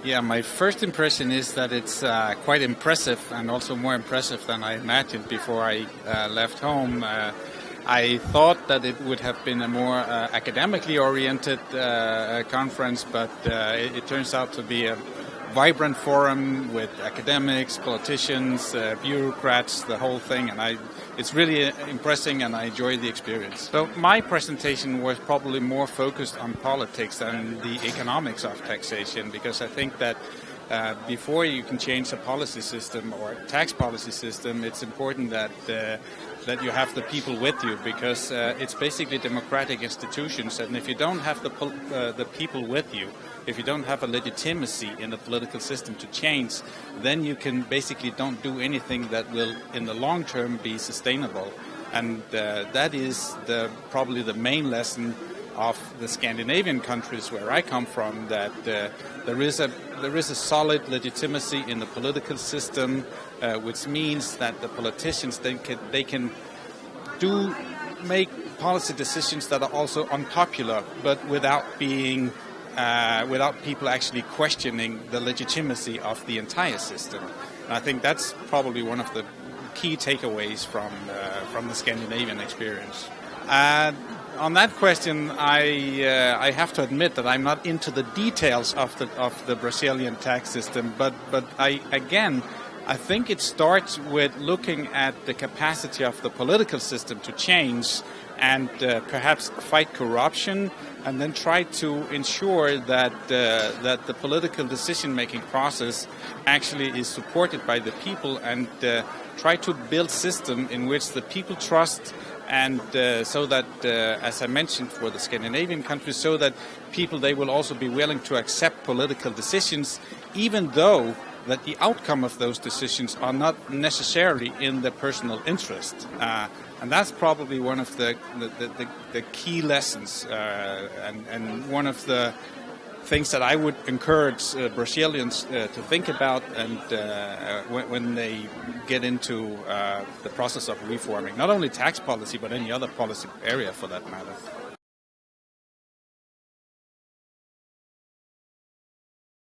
Yeah, my first impression is that it's quite impressive, and also more impressive than I imagined before I left home. I thought that it would have been a more academically oriented conference, but it turns out to be a vibrant forum with academics, politicians, bureaucrats, the whole thing, and it's really impressive, and I enjoyed the experience. So my presentation was probably more focused on politics than the economics of taxation, because I think that before you can change a policy system or a tax policy system, it's important that you have the people with you, because it's basically democratic institutions, and if you don't have the people with you, if you don't have a legitimacy in the political system to change, then you can basically don't do anything that will in the long term be sustainable. And that is probably the main lesson of the Scandinavian countries where I come from, that there is a solid legitimacy in the political system, which means that the politicians they can make policy decisions that are also unpopular, but without people actually questioning the legitimacy of the entire system. And I think that's probably one of the key takeaways from the Scandinavian experience. On that question, I have to admit that I'm not into the details of the Brazilian tax system, but I think it starts with looking at the capacity of the political system to change and perhaps fight corruption, and then try to ensure that the political decision-making process actually is supported by the people, and try to build a system in which the people trust, and so that, as I mentioned for the Scandinavian countries, so that people, they will also be willing to accept political decisions, even though that the outcome of those decisions are not necessarily in their personal interest. And that's probably one of the key lessons, and one of the things that I would encourage Brazilians to think about, and when they get into the process of reforming, not only tax policy, but any other policy area for that matter.